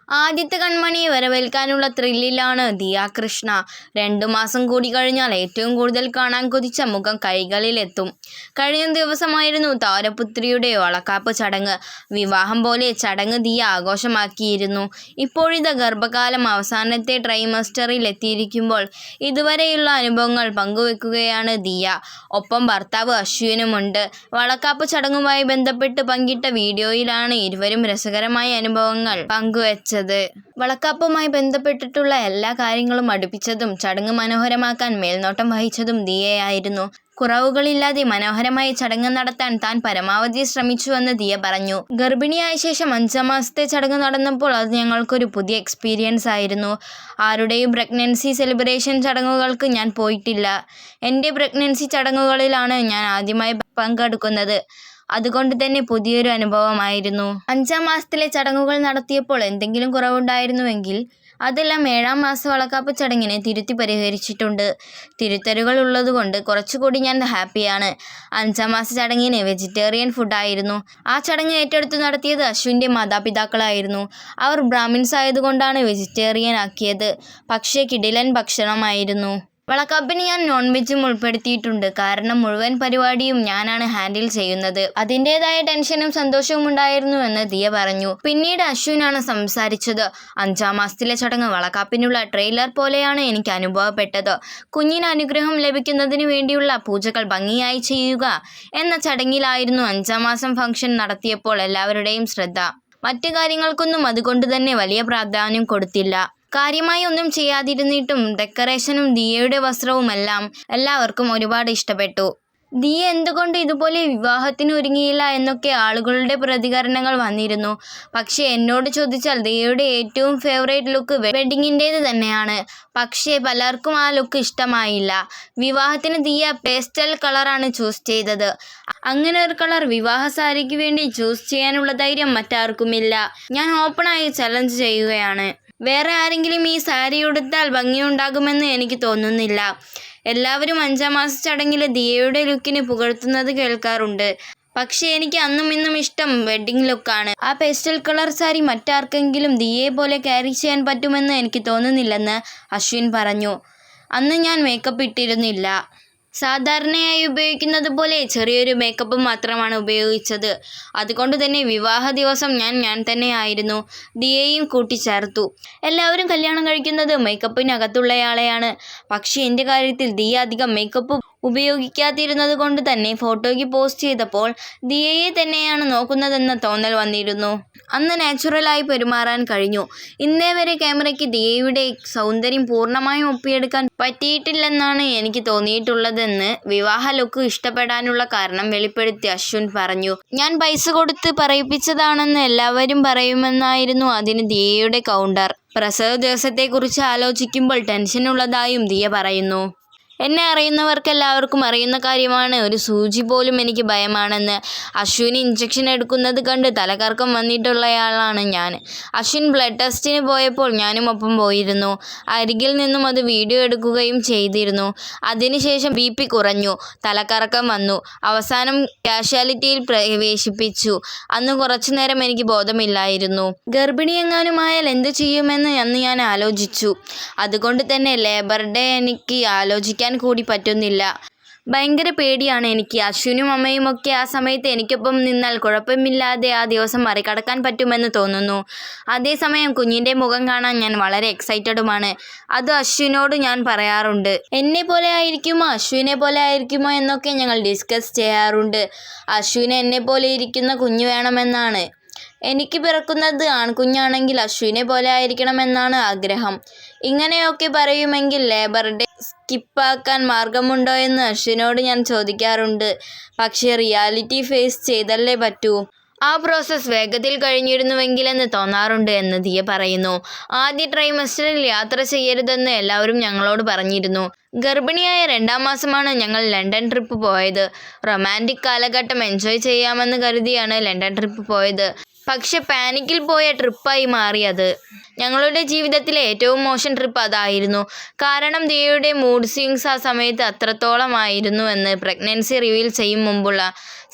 ആദ്യത്തെ കൺമണിയെ വരവേൽക്കാനുള്ള ത്രില്ലിലാണ് ദിയ കൃഷ്ണ. 2 മാസം കൂടി കഴിഞ്ഞാൽ ഏറ്റവും കൂടുതൽ കാണാൻ കൊതിച്ച മുഖം കൈകളിലെത്തും. കഴിഞ്ഞ ദിവസമായിരുന്നു താരപുത്രിയുടെ വളക്കാപ്പ് ചടങ്ങ്. വിവാഹം പോലെ ചടങ്ങ് ദിയ ആഘോഷമാക്കിയിരുന്നു. ഇപ്പോഴിതാ ഗർഭകാലം അവസാനത്തെ ട്രൈമസ്റ്ററിൽ എത്തിയിരിക്കുമ്പോൾ ഇതുവരെയുള്ള അനുഭവങ്ങൾ പങ്കുവെക്കുകയാണ് ദിയ. ഒപ്പം ഭർത്താവ് അശ്വിനുമുണ്ട്. വളക്കാപ്പ് ചടങ്ങുമായി ബന്ധപ്പെട്ട് പങ്കിട്ട വീഡിയോയിലാണ് ഇരുവരും രസകരമായ അനുഭവങ്ങൾ പങ്കുവെച്ചത്. വളക്കാപ്പുമായി ബന്ധപ്പെട്ടിട്ടുള്ള എല്ലാ കാര്യങ്ങളും അടുപ്പിച്ചതും ചടങ്ങ് മനോഹരമാക്കാൻ മേൽനോട്ടം വഹിച്ചതും ദിയയായിരുന്നു. കുറവുകളില്ലാതെ മനോഹരമായ ചടങ്ങ് നടത്താൻ താൻ പരമാവധി ശ്രമിച്ചുവെന്ന് ദിയ പറഞ്ഞു. ഗർഭിണിയായ ശേഷം 5-ാം മാസത്തെ ചടങ്ങ് നടന്നപ്പോൾ അത് ഞങ്ങൾക്കൊരു പുതിയ എക്സ്പീരിയൻസ് ആയിരുന്നു. ആരുടെയും പ്രഗ്നൻസി സെലിബ്രേഷൻ ചടങ്ങുകൾക്ക് ഞാൻ പോയിട്ടില്ല. എൻ്റെ പ്രഗ്നൻസി ചടങ്ങുകളിലാണ് ഞാൻ ആദ്യമായി പങ്കെടുക്കുന്നത്. അതുകൊണ്ട് തന്നെ പുതിയൊരു അനുഭവമായിരുന്നു. 5-ാം മാസത്തിലെ ചടങ്ങുകൾ നടത്തിയപ്പോൾ എന്തെങ്കിലും കുറവുണ്ടായിരുന്നുവെങ്കിൽ അതെല്ലാം 7-ാം മാസ വളക്കാപ്പ് ചടങ്ങിനെ തിരുത്തി പരിഹരിച്ചിട്ടുണ്ട്. തിരുത്തലുകൾ ഉള്ളതുകൊണ്ട് കുറച്ചുകൂടി ഞാൻ ഹാപ്പിയാണ്. 5-ാം മാസ ചടങ്ങിന് വെജിറ്റേറിയൻ ഫുഡായിരുന്നു. ആ ചടങ്ങ് ഏറ്റെടുത്ത് നടത്തിയത് അശ്വിൻ്റെ മാതാപിതാക്കളായിരുന്നു. അവർ ബ്രാഹ്മിൻസ് ആയതുകൊണ്ടാണ് വെജിറ്റേറിയൻ ആക്കിയത്. പക്ഷേ കിടിലൻ ഭക്ഷണമായിരുന്നു. വളക്കാപ്പിന് ഞാൻ നോൺ വെജും ഉൾപ്പെടുത്തിയിട്ടുണ്ട്. കാരണം മുഴുവൻ പരിപാടിയും ഞാനാണ് ഹാൻഡിൽ ചെയ്യുന്നത്. അതിൻ്റെതായ ടെൻഷനും സന്തോഷവും ഉണ്ടായിരുന്നുവെന്ന് ദിയ പറഞ്ഞു. പിന്നീട് അശ്വിനാണ് സംസാരിച്ചത്. 5-ാം മാസത്തിലെ ചടങ്ങ് വളക്കാപ്പിനുള്ള ട്രെയിലർ പോലെയാണ് എനിക്ക് അനുഭവപ്പെട്ടത്. കുഞ്ഞിന് അനുഗ്രഹം ലഭിക്കുന്നതിന് വേണ്ടിയുള്ള പൂജകൾ ഭംഗിയായി ചെയ്യുക എന്ന ചടങ്ങിലായിരുന്നു 5-ാം മാസം ഫംഗ്ഷൻ നടത്തിയപ്പോൾ എല്ലാവരുടെയും ശ്രദ്ധ. മറ്റു കാര്യങ്ങൾക്കൊന്നും അതുകൊണ്ട് തന്നെ വലിയ പ്രാധാന്യം കൊടുത്തില്ല. കാര്യമായി ഒന്നും ചെയ്യാതിരുന്നിട്ടും ഡെക്കറേഷനും ദിയയുടെ വസ്ത്രവും എല്ലാവർക്കും ഒരുപാട് ഇഷ്ടപ്പെട്ടു. ദിയ എന്തുകൊണ്ട് ഇതുപോലെ വിവാഹത്തിന് ഒരുങ്ങിയില്ല എന്നൊക്കെ ആളുകളുടെ പ്രതികരണങ്ങൾ വന്നിരുന്നു. പക്ഷേ എന്നോട് ചോദിച്ചാൽ ദിയയുടെ ഏറ്റവും ഫേവറേറ്റ് ലുക്ക് വെഡിങ്ങിൻ്റേത് തന്നെയാണ്. പക്ഷേ പലർക്കും ആ ലുക്ക് ഇഷ്ടമായില്ല. വിവാഹത്തിന് ദിയ പേസ്റ്റൽ കളറാണ് ചൂസ് ചെയ്തത്. അങ്ങനെ ഒരു കളർ വിവാഹ സാരിക്ക് വേണ്ടി ചൂസ് ചെയ്യാനുള്ള ധൈര്യം മറ്റാർക്കുമില്ല. ഞാൻ ഓപ്പണായി ചലഞ്ച് ചെയ്യുകയാണ്. വേറെ ആരെങ്കിലും ഈ സാരി ഉടുത്താൽ ഭംഗിയുണ്ടാകുമെന്ന് എനിക്ക് തോന്നുന്നില്ല. എല്ലാവരും 5-ാം മാസ ചടങ്ങിൽ ദിയയുടെ ലുക്കിന് പുകഴ്ത്തുന്നത് കേൾക്കാറുണ്ട്. പക്ഷേ എനിക്ക് അന്നും ഇന്നും ഇഷ്ടം വെഡ്ഡിംഗ് ലുക്കാണ്. ആ പേസ്റ്റൽ കളർ സാരി മറ്റാർക്കെങ്കിലും ദിയയെ പോലെ ക്യാരി ചെയ്യാൻ പറ്റുമെന്ന് എനിക്ക് തോന്നുന്നില്ലെന്ന് അശ്വിൻ പറഞ്ഞു. അന്ന് ഞാൻ മേക്കപ്പ് ഇട്ടിരുന്നില്ല. സാധാരണയായി ഉപയോഗിക്കുന്നത് പോലെ ചെറിയൊരു മേക്കപ്പ് മാത്രമാണ് ഉപയോഗിച്ചത്. അതുകൊണ്ട് തന്നെ വിവാഹ ദിവസം ഞാൻ തന്നെയായിരുന്നു. ദിയയും കൂട്ടിച്ചേർത്തു. എല്ലാവരും കല്യാണം കഴിക്കുന്നത് മേക്കപ്പിനകത്തുള്ളയാളെയാണ്. പക്ഷേ എൻ്റെ കാര്യത്തിൽ ദിയ അധികം മേക്കപ്പ് ഉപയോഗിക്കാതിരുന്നത് കൊണ്ട് തന്നെ ഫോട്ടോയ്ക്ക് പോസ്റ്റ് ചെയ്തപ്പോൾ ദിയയെ തന്നെയാണ് നോക്കുന്നതെന്ന തോന്നൽ വന്നിരുന്നു. അന്ന് നാച്ചുറലായി പെരുമാറാൻ കഴിഞ്ഞു. ഇന്നേ വരെ ക്യാമറയ്ക്ക് ദിയയുടെ സൗന്ദര്യം പൂർണ്ണമായും ഒപ്പിയെടുക്കാൻ പറ്റിയിട്ടില്ലെന്നാണ് എനിക്ക് തോന്നിയിട്ടുള്ളതെന്ന് വിവാഹ ലുക്ക് ഇഷ്ടപ്പെടാനുള്ള കാരണം വെളിപ്പെടുത്തി അശ്വിൻ പറഞ്ഞു. ഞാൻ പൈസ കൊടുത്ത് പറയിപ്പിച്ചതാണെന്ന് എല്ലാവരും പറയുമെന്നായിരുന്നു അതിന് ദിയയുടെ കൗണ്ടർ. പ്രസവ ദിവസത്തെക്കുറിച്ച് ആലോചിക്കുമ്പോൾ ടെൻഷനുള്ളതായും ദിയ പറയുന്നു. എന്നെ അറിയുന്നവർക്കെല്ലാവർക്കും അറിയുന്ന കാര്യമാണ്. ഒരു സൂചി പോലും എനിക്ക് ഭയമാണെന്ന്. അശ്വിന് ഇഞ്ചക്ഷൻ എടുക്കുന്നത് കണ്ട് തലകറക്കം വന്നിട്ടുള്ളയാളാണ് ഞാൻ. അശ്വിൻ ബ്ലഡ് ടെസ്റ്റിന് പോയപ്പോൾ ഞാനും ഒപ്പം പോയിരുന്നു. അരികിൽ നിന്നും അത് വീഡിയോ എടുക്കുകയും ചെയ്തിരുന്നു. അതിനുശേഷം BP കുറഞ്ഞു, തലകറക്കം വന്നു. അവസാനം കാഷ്വാലിറ്റിയിൽ പ്രവേശിപ്പിച്ചു. അന്ന് കുറച്ചു നേരം എനിക്ക് ബോധമില്ലായിരുന്നു. ഗർഭിണിയെങ്ങാനുമായാൽ എന്ത് ചെയ്യുമെന്ന് അന്ന് ഞാൻ ആലോചിച്ചു. അതുകൊണ്ട് തന്നെ ലേബർ ഡേ എനിക്ക് ആലോചിക്കാൻ കൂടി പറ്റുന്നില്ല. ഭയങ്കര പേടിയാണ് എനിക്ക്. അശ്വിനും അമ്മയുമൊക്കെ ആ സമയത്ത് എനിക്കൊപ്പം നിന്നാൽ കുഴപ്പമില്ലാതെ ആ ദിവസം മറികടക്കാൻ പറ്റുമെന്ന് തോന്നുന്നു. അതേസമയം കുഞ്ഞിൻ്റെ മുഖം കാണാൻ ഞാൻ വളരെ എക്സൈറ്റഡുമാണ്. അത് അശ്വിനോട് ഞാൻ പറയാറുണ്ട്. എന്നെ പോലെ ആയിരിക്കുമോ അശ്വിനെ പോലെ ആയിരിക്കുമോ എന്നൊക്കെ ഞങ്ങൾ ഡിസ്കസ് ചെയ്യാറുണ്ട്. അശ്വിന് എന്നെ പോലെ ഇരിക്കുന്ന കുഞ്ഞ് വേണമെന്നാണ്. എനിക്ക് പിറക്കുന്നത് ആൺകുഞ്ഞാണെങ്കിൽ അശ്വിനെ പോലെ ആയിരിക്കണമെന്നാണ് ആഗ്രഹം. ഇങ്ങനെയൊക്കെ പറയുമെങ്കിൽ ലേബർ ഡേ സ്കിപ്പാക്കാൻ മാർഗമുണ്ടോ എന്ന് അശ്വിനോട് ഞാൻ ചോദിക്കാറുണ്ട്. പക്ഷേ റിയാലിറ്റി ഫേസ് ചെയ്തല്ലേ പറ്റൂ. ആ പ്രോസസ്സ് വേഗത്തിൽ കഴിഞ്ഞിരുന്നുവെങ്കിലെന്ന് തോന്നാറുണ്ട് എന്ന് ദിയ പറയുന്നു. ആദ്യ ട്രൈമസ്റ്ററിൽ യാത്ര ചെയ്യരുതെന്ന് എല്ലാവരും ഞങ്ങളോട് പറഞ്ഞിരുന്നു. ഗർഭിണിയായ 2-ാം മാസമാണ് ഞങ്ങൾ ലണ്ടൻ ട്രിപ്പ് പോയത്. റൊമാൻറ്റിക് കാലഘട്ടം എൻജോയ് ചെയ്യാമെന്ന് കരുതിയാണ് ലണ്ടൻ ട്രിപ്പ് പോയത്. പക്ഷെ പാനിക്കിൽ പോയ ട്രിപ്പായി മാറിയത്. ഞങ്ങളുടെ ജീവിതത്തിലെ ഏറ്റവും മോശം ട്രിപ്പ് അതായിരുന്നു. കാരണം ദിയയുടെ മൂഡ് സ്വിങ്സ് ആ സമയത്ത് അത്രത്തോളമായിരുന്നുവെന്ന് പ്രഗ്നൻസി റിവീൽ ചെയ്യും മുമ്പുള്ള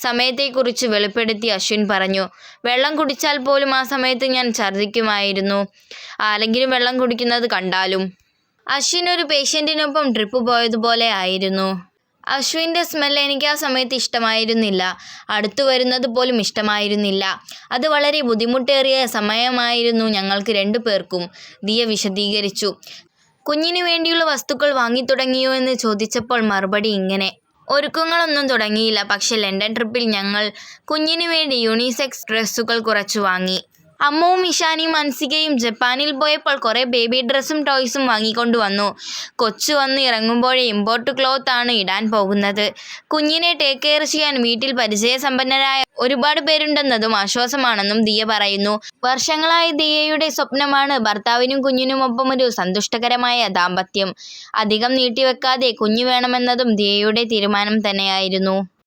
സമയത്തെക്കുറിച്ച് വെളിപ്പെടുത്തി അശ്വിൻ പറഞ്ഞു. വെള്ളം കുടിച്ചാൽ പോലും ആ സമയത്ത് ഞാൻ ഛർദ്ദിക്കുമായിരുന്നു, ആരെങ്കിലും വെള്ളം കുടിക്കുന്നത് കണ്ടാലും. അശ്വിൻ ഒരു പേഷ്യൻറ്റിനൊപ്പം ട്രിപ്പ് പോയതുപോലെ ആയിരുന്നു. അശ്വിൻ്റെ സ്മെൽ എനിക്ക് ആ സമയത്ത് ഇഷ്ടമായിരുന്നില്ല, അടുത്തു വരുന്നത് പോലും ഇഷ്ടമായിരുന്നില്ല. അത് വളരെ ബുദ്ധിമുട്ടേറിയ സമയമായിരുന്നു ഞങ്ങൾക്ക് 2 പേർക്കും, ദിയ വിശദീകരിച്ചു. കുഞ്ഞിന് വേണ്ടിയുള്ള വസ്തുക്കൾ വാങ്ങിത്തുടങ്ങിയോ എന്ന് ചോദിച്ചപ്പോൾ മറുപടി ഇങ്ങനെ: ഒരുക്കങ്ങളൊന്നും തുടങ്ങിയില്ല, പക്ഷെ ലണ്ടൻ ട്രിപ്പിൽ ഞങ്ങൾ കുഞ്ഞിന് വേണ്ടി യൂണിസെക്സ് ഡ്രസ്സുകൾ കുറച്ചു വാങ്ങി. അമ്മുവും ഇഷാനിയും അൻസികയും ജപ്പാനിൽ പോയപ്പോൾ കുറേ ബേബി ഡ്രസ്സും ടോയ്സും വാങ്ങിക്കൊണ്ടുവന്നു. കൊച്ചു വന്ന് ഇറങ്ങുമ്പോഴേ ഇമ്പോർട്ട് ക്ലോത്ത് ആണ് ഇടാൻ പോകുന്നത്. കുഞ്ഞിനെ ടേക്ക് കെയർ ചെയ്യാൻ വീട്ടിൽ പരിചയസമ്പന്നരായ ഒരുപാട് പേരുണ്ടെന്നതും ആശ്വാസമാണെന്നും ദിയ പറയുന്നു. വർഷങ്ങളായി ദിയയുടെ സ്വപ്നമാണ് ഭർത്താവിനും കുഞ്ഞിനുമൊപ്പം ഒരു സന്തുഷ്ടകരമായ ദാമ്പത്യം. അധികം നീട്ടിവെക്കാതെ കുഞ്ഞ് വേണമെന്നതും ദിയയുടെ തീരുമാനം തന്നെയായിരുന്നു.